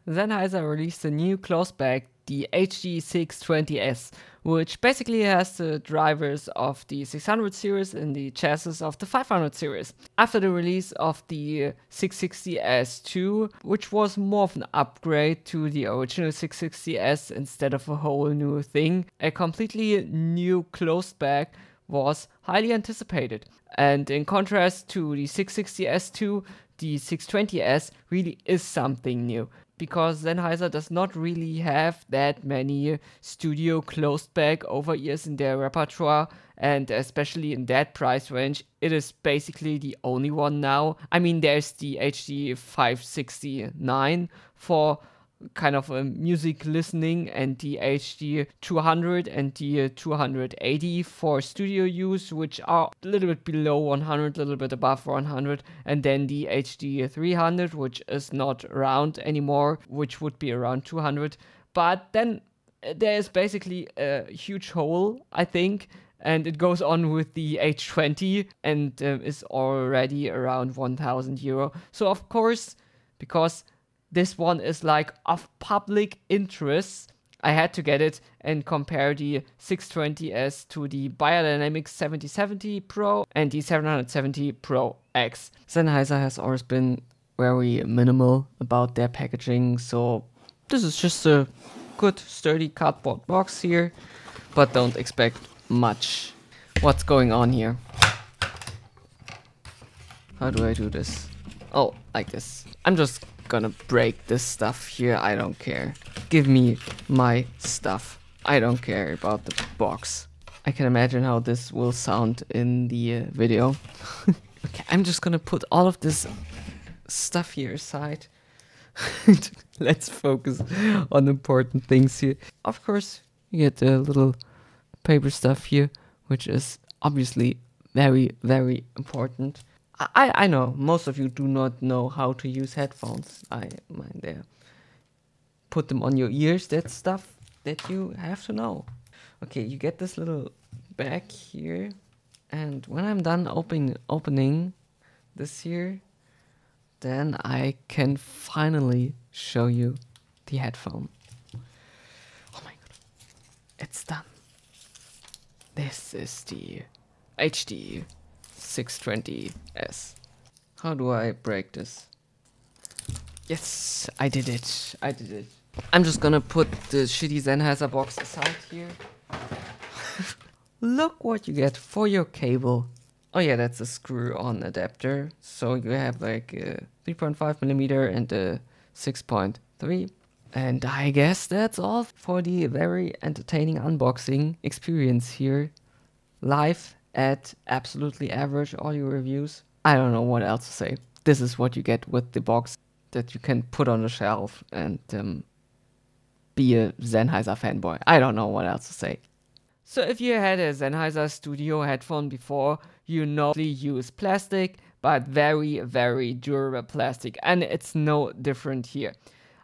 Sennheiser released a new closed bag, the HD620s, which basically has the drivers of the 600 series and the chassis of the 500 series. After the release of the 660S2, which was more of an upgrade to the original 660S instead of a whole new thing, a completely new closed bag was highly anticipated. And in contrast to the 660S2, the 620S really is something new, because Sennheiser does not really have that many studio closed bag over ears in their repertoire, and especially in that price range, it is basically the only one now. I mean, there's the HD569 for kind of music listening, and the HD200 and the 280 for studio use, which are a little bit below 100, a little bit above 100, and then the HD300, which is not around anymore, which would be around 200. But then there is basically a huge hole, I think, and it goes on with the H20 and is already around 1,000 euro. So of course, because this one is like of public interest, I had to get it and compare the 620S to the Beyerdynamic 7070 Pro and the 770 Pro X. Sennheiser has always been very minimal about their packaging, so this is just a good sturdy cardboard box here, but don't expect much. What's going on here? How do I do this? Oh, like this. I'm just gonna break this stuff here. I don't care. Give me my stuff. I don't care about the box. I can imagine how this will sound in the video. Okay, I'm just gonna put all of this stuff here aside. Let's focus on important things here. Of course, you get the little paper stuff here, which is obviously very, very important. I know most of you do not know how to use headphones. I mind there. Put them on your ears. That's stuff that you have to know. Okay, you get this little bag here, and when I'm done opening this here, then I can finally show you the headphone. Oh my god, it's done. This is the HD620s. How do I break this? Yes, I did it. I did it. I'm just gonna put the shitty Sennheiser box aside here. Look what you get for your cable. Oh yeah, that's a screw-on adapter. So you have like a 3.5mm and a 6.3. And I guess that's all for the very entertaining unboxing experience here. Live at absolutely average audio reviews. I don't know what else to say. This is what you get with the box that you can put on the shelf and be a Sennheiser fanboy. I don't know what else to say. So if you had a Sennheiser studio headphone before, you know they use plastic, but very, very durable plastic, and it's no different here.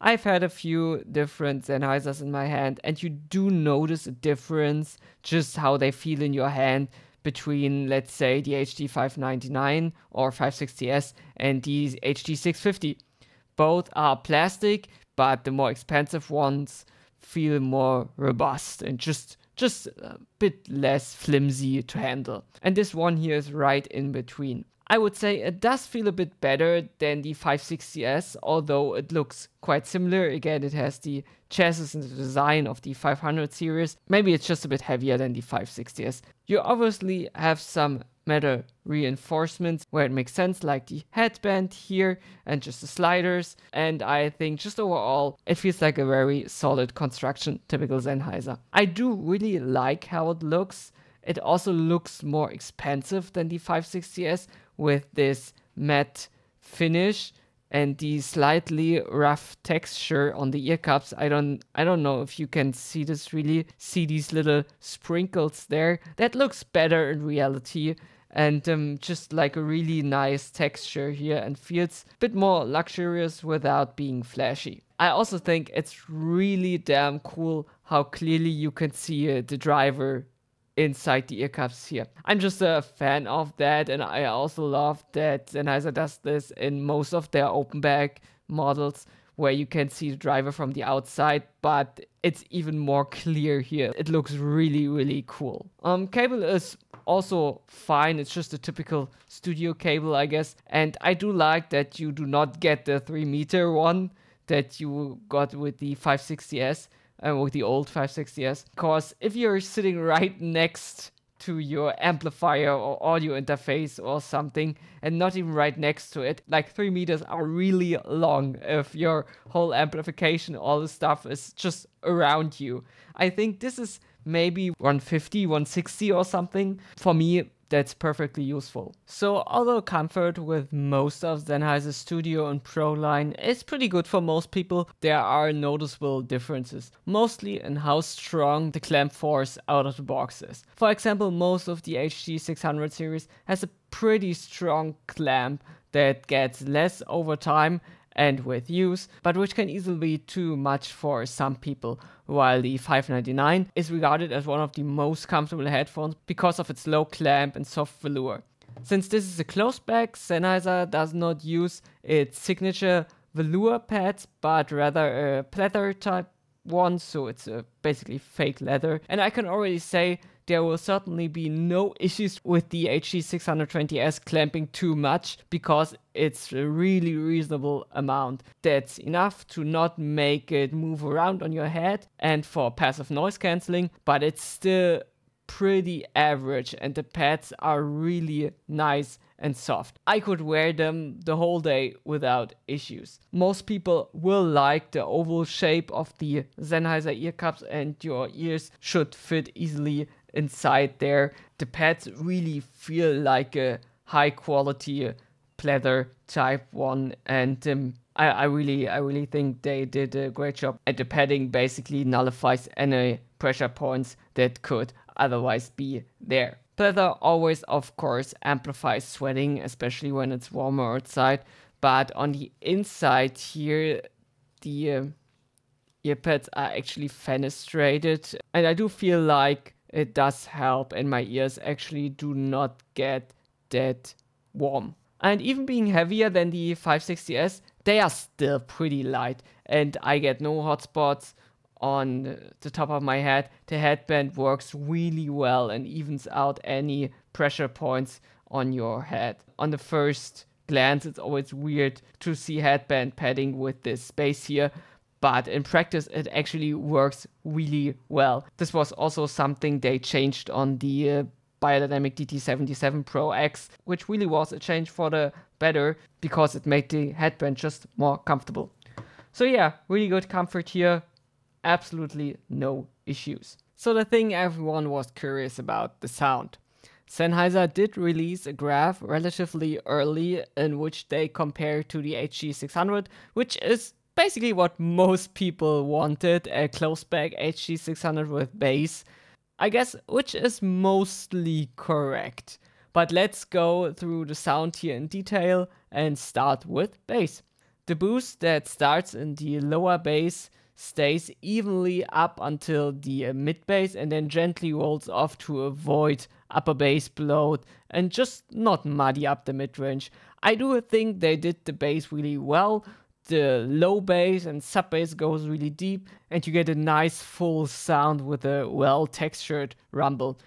I've had a few different Sennheisers in my hand, and you do notice a difference just how they feel in your hand between, let's say, the HD599 or 560S and the HD650. Both are plastic, but the more expensive ones feel more robust and just a bit less flimsy to handle. And this one here is right in between. I would say it does feel a bit better than the 560S, although it looks quite similar. Again, it has the chassis and the design of the 500 series. Maybe it's just a bit heavier than the 560S. You obviously have some metal reinforcements where it makes sense, like the headband here and just the sliders. And I think just overall, it feels like a very solid construction, typical Sennheiser. I do really like how it looks. It also looks more expensive than the 560S with this matte finish and the slightly rough texture on the ear cups. I don't know if you can see this really. See these little sprinkles there? That looks better in reality. And just like a really nice texture here, and feels a bit more luxurious without being flashy. I also think it's really damn cool how clearly you can see the driver inside the ear cups here. I'm just a fan of that, and I also love that Sennheiser does this in most of their open bag models, where you can see the driver from the outside, but it's even more clear here. It looks really, really cool. Cable is also fine. It's just a typical studio cable, I guess. And I do like that you do not get the 3-meter one that you got with the 560S and with the old 560S. Because if you're sitting right next to your amplifier or audio interface or something, and not even right next to it, like 3 meters are really long if your whole amplification, all the stuff is just around you. I think this is maybe 150, 160 or something. For me, that's perfectly useful. So although comfort with most of Sennheiser Studio and Pro line is pretty good for most people, there are noticeable differences, mostly in how strong the clamp force out of the box is. For example, most of the HD600 series has a pretty strong clamp that gets less over time and with use, but which can easily be too much for some people, while the 599 is regarded as one of the most comfortable headphones because of its low clamp and soft velour. Since this is a closed bag, Sennheiser does not use its signature velour pads, but rather a pleather type one, so it's basically fake leather. And I can already say there will certainly be no issues with the HD620s clamping too much, because it's a really reasonable amount. That's enough to not make it move around on your head and for passive noise cancelling, but it's still pretty average and the pads are really nice and soft. I could wear them the whole day without issues. Most people will like the oval shape of the Sennheiser ear cups, and your ears should fit easily inside there. The pads really feel like a high quality pleather type one, and I really think they did a great job. And the padding basically nullifies any pressure points that could otherwise be there. Pleather always, of course, amplifies sweating, especially when it's warmer outside, but on the inside here, the earpads are actually fenestrated, and I do feel like it does help, and my ears actually do not get that warm. And even being heavier than the 560S, they are still pretty light, and I get no hot spots on the top of my head. The headband works really well and evens out any pressure points on your head. On the first glance, it's always weird to see headband padding with this space here, but in practice it actually works really well. This was also something they changed on the Beyerdynamic DT 77 Pro X, which really was a change for the better because it made the headband just more comfortable. So yeah, really good comfort here. Absolutely no issues. So the thing everyone was curious about, the sound. Sennheiser did release a graph relatively early in which they compare to the HD600, which is basically what most people wanted, a closed bag HD600 with bass, I guess, which is mostly correct. But let's go through the sound here in detail and start with bass. The boost that starts in the lower bass stays evenly up until the mid bass and then gently rolls off to avoid upper bass bloat and just not muddy up the mid range. I do think they did the bass really well. The low bass and sub bass goes really deep and you get a nice full sound with a well textured rumble.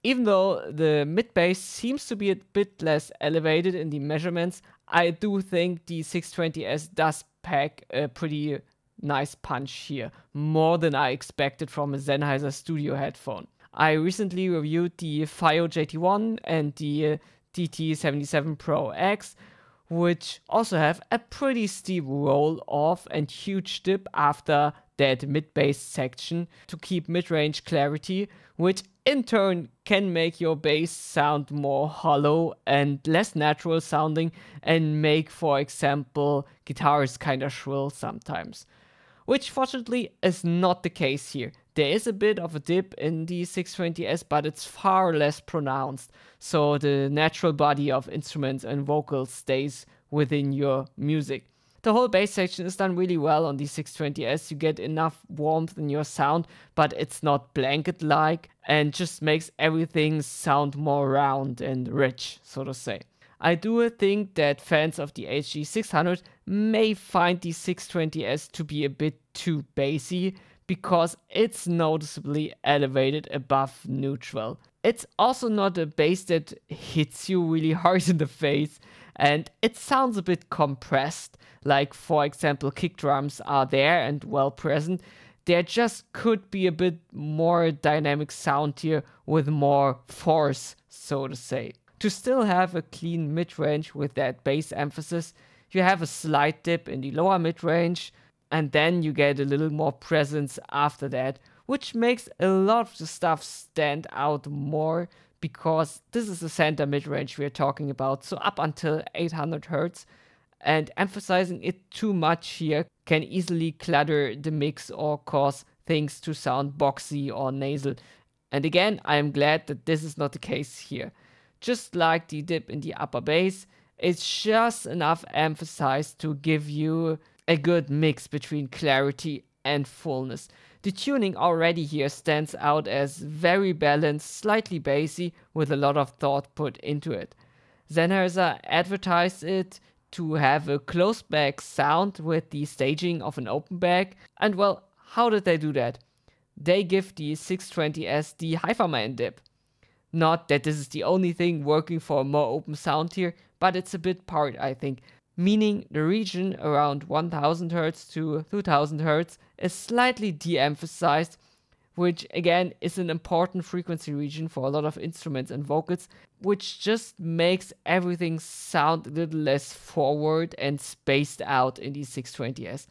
Even though the mid bass seems to be a bit less elevated in the measurements, I do think the 620S does pack a pretty nice punch here, more than I expected from a Sennheiser Studio headphone. I recently reviewed the FiO JT1 and the DT77 Pro X, which also have a pretty steep roll off and huge dip after that mid-bass section to keep mid-range clarity, which in turn can make your bass sound more hollow and less natural sounding and make, for example, guitars kinda shrill sometimes. Which fortunately is not the case here. There is a bit of a dip in the 620S, but it's far less pronounced, so the natural body of instruments and vocals stays within your music. The whole bass section is done really well on the 620S. You get enough warmth in your sound, but it's not blanket-like and just makes everything sound more round and rich, so to say. I do think that fans of the HD600 may find the 620S to be a bit too bassy, because it's noticeably elevated above neutral. It's also not a bass that hits you really hard in the face, and it sounds a bit compressed, like for example kick drums are there and well present. There just could be a bit more dynamic sound here with more force, so to say. To still have a clean mid-range with that bass emphasis, you have a slight dip in the lower mid-range, and then you get a little more presence after that, which makes a lot of the stuff stand out more, because this is the center mid-range we are talking about, so up until 800 Hz, and emphasizing it too much here can easily clutter the mix or cause things to sound boxy or nasal. And again, I am glad that this is not the case here. Just like the dip in the upper bass, it's just enough emphasized to give you a good mix between clarity and fullness. The tuning already here stands out as very balanced, slightly bassy, with a lot of thought put into it. Sennheiser advertised it to have a closed back sound with the staging of an open back, and well, how did they do that? They give the 620S the Hyperman dip. Not that this is the only thing working for a more open sound here, but it's a bit part, I think. Meaning the region around 1000 Hz to 2000 Hz is slightly de-emphasized, which again is an important frequency region for a lot of instruments and vocals, which just makes everything sound a little less forward and spaced out in the 620S.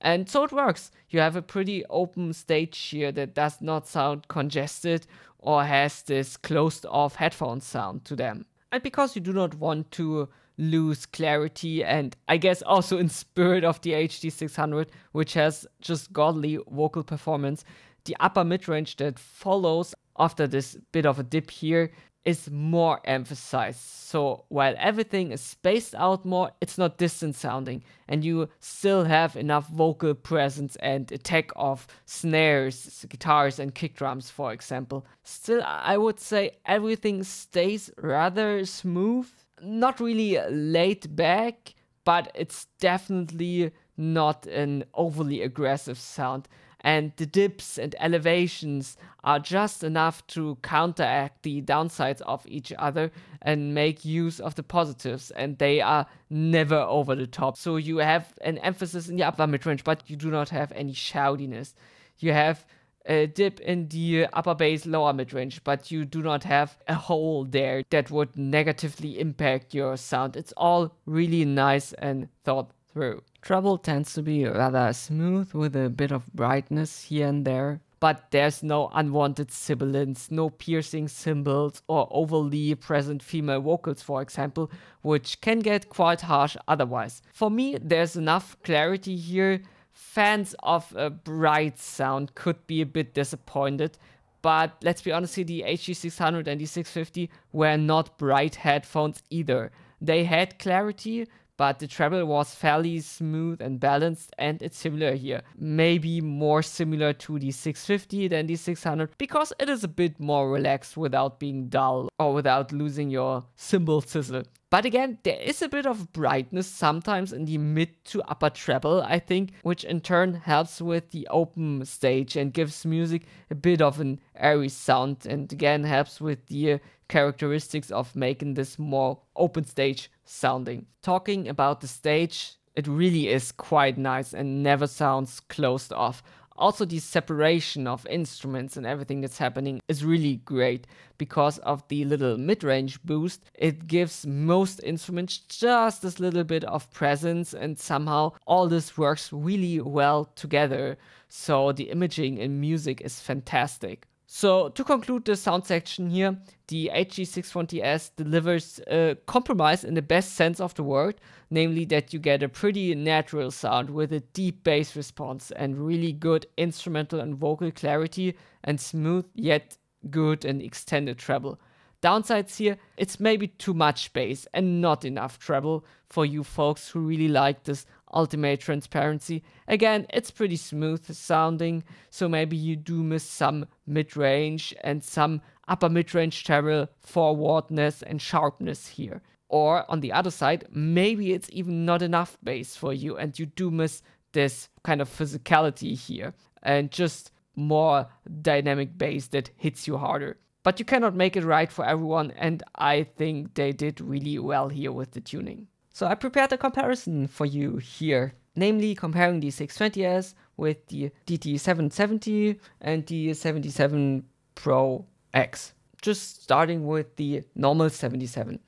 And so it works. You have a pretty open stage here that does not sound congested or has this closed off headphone sound to them. And because you do not want to lose clarity, and I guess also in spirit of the HD600, which has just godly vocal performance, the upper mid-range that follows after this bit of a dip here is more emphasized. So while everything is spaced out more, it's not distant sounding, and you still have enough vocal presence and attack of snares, guitars and kick drums, for example. Still, I would say everything stays rather smooth, not really laid back, but it's definitely not an overly aggressive sound. And the dips and elevations are just enough to counteract the downsides of each other and make use of the positives, and they are never over the top. So you have an emphasis in the upper mid-range, but you do not have any shoutiness. You have a dip in the upper bass, lower mid-range, but you do not have a hole there that would negatively impact your sound. It's all really nice and thought through. Treble tends to be rather smooth with a bit of brightness here and there, but there's no unwanted sibilance, no piercing cymbals or overly present female vocals, for example, which can get quite harsh otherwise. For me, there's enough clarity here. Fans of a bright sound could be a bit disappointed, but let's be honest here, the HD600 and the 650 were not bright headphones either. They had clarity, but the treble was fairly smooth and balanced, and it's similar here. Maybe more similar to the 650 than the 600, because it is a bit more relaxed without being dull or without losing your cymbal sizzle. But again, there is a bit of brightness sometimes in the mid to upper treble, I think, which in turn helps with the open stage and gives music a bit of an airy sound, and again helps with the characteristics of making this more open stage sounding. Talking about the stage, it really is quite nice and never sounds closed off. Also, the separation of instruments and everything that's happening is really great because of the little mid-range boost. It gives most instruments just this little bit of presence, and somehow all this works really well together. So the imaging in music is fantastic. So to conclude the sound section here, the HD620S delivers a compromise in the best sense of the word, namely that you get a pretty natural sound with a deep bass response and really good instrumental and vocal clarity, and smooth yet good and extended treble. Downsides here, it's maybe too much bass and not enough treble for you folks who really like this ultimate transparency. Again, it's pretty smooth sounding, so maybe you do miss some mid-range and some upper mid-range treble forwardness and sharpness here. Or on the other side, maybe it's even not enough bass for you and you do miss this kind of physicality here and just more dynamic bass that hits you harder. But you cannot make it right for everyone, and I think they did really well here with the tuning. So I prepared a comparison for you here, namely comparing the 620S with the DT770 and the 77 Pro X. Just starting with the normal 77.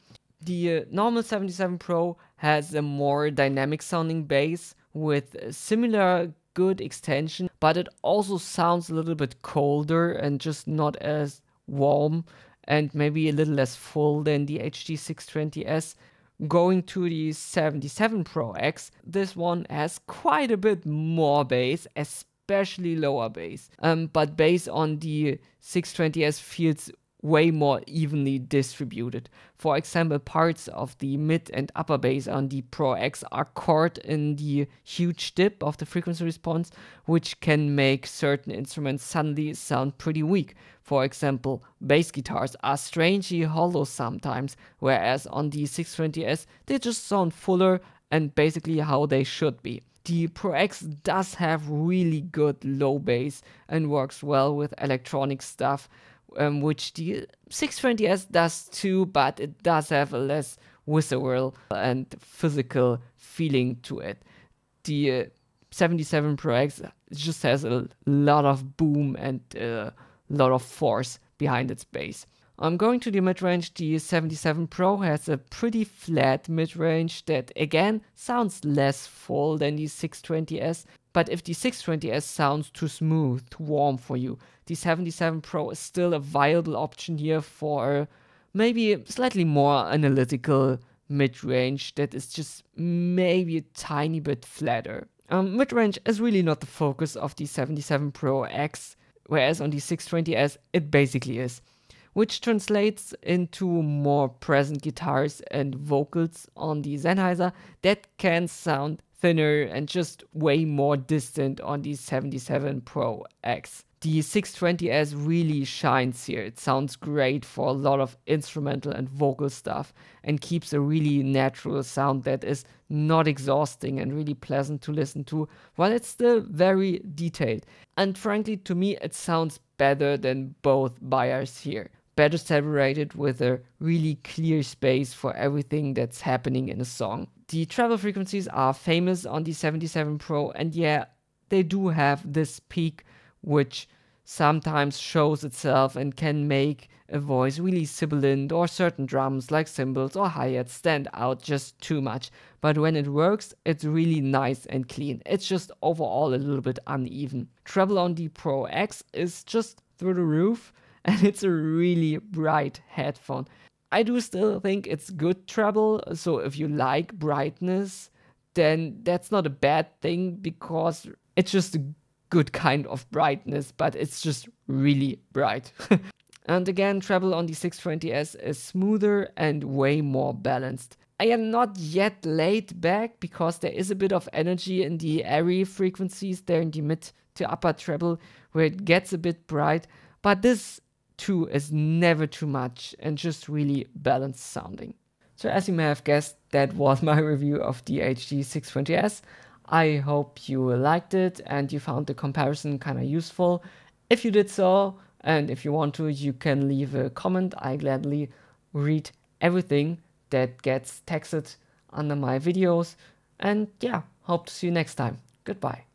The normal 77 Pro has a more dynamic sounding bass with similar good extension, but it also sounds a little bit colder and just not as warm and maybe a little less full than the HD620S. Going to the 77 Pro X, this one has quite a bit more bass, especially lower bass. But bass on the 620S feels way more evenly distributed. For example, parts of the mid and upper bass on the Pro X are caught in the huge dip of the frequency response, which can make certain instruments suddenly sound pretty weak. For example, bass guitars are strangely hollow sometimes, whereas on the 620S they just sound fuller and basically how they should be. The Pro X does have really good low bass and works well with electronic stuff, which the 620S does too, but it does have a less visceral and physical feeling to it. The 77 Pro X just has a lot of boom and a lot of force behind its bass. I'm going to the mid-range. The 77 Pro has a pretty flat mid-range that again sounds less full than the 620S. But if the 620S sounds too smooth, too warm for you, the 77 Pro is still a viable option here for maybe slightly more analytical mid-range that is just maybe a tiny bit flatter. Mid-range is really not the focus of the 77 Pro X, whereas on the 620S it basically is, which translates into more present guitars and vocals on the Sennheiser that can sound thinner and just way more distant on the 77 Pro X. The 620S really shines here. It sounds great for a lot of instrumental and vocal stuff and keeps a really natural sound that is not exhausting and really pleasant to listen to, while it's still very detailed. And frankly, to me, it sounds better than both buyers here. Better separated with a really clear space for everything that's happening in a song. The treble frequencies are famous on the 77 Pro, and yeah, they do have this peak which sometimes shows itself and can make a voice really sibilant, or certain drums like cymbals or hi-hats stand out just too much. But when it works, it's really nice and clean. It's just overall a little bit uneven. Treble on the Pro X is just through the roof, and it's a really bright headphone. I do still think it's good treble, so if you like brightness, then that's not a bad thing, because it's just a good kind of brightness, but it's just really bright. And again, treble on the 620S is smoother and way more balanced. I am not yet laid back because there is a bit of energy in the airy frequencies there in the mid to upper treble where it gets a bit bright, but this too is never too much and just really balanced sounding. So as you may have guessed, that was my review of the HD620S. I hope you liked it and you found the comparison kind of useful. If you did so, and if you want to, you can leave a comment. I gladly read everything that gets texted under my videos. And yeah, hope to see you next time. Goodbye.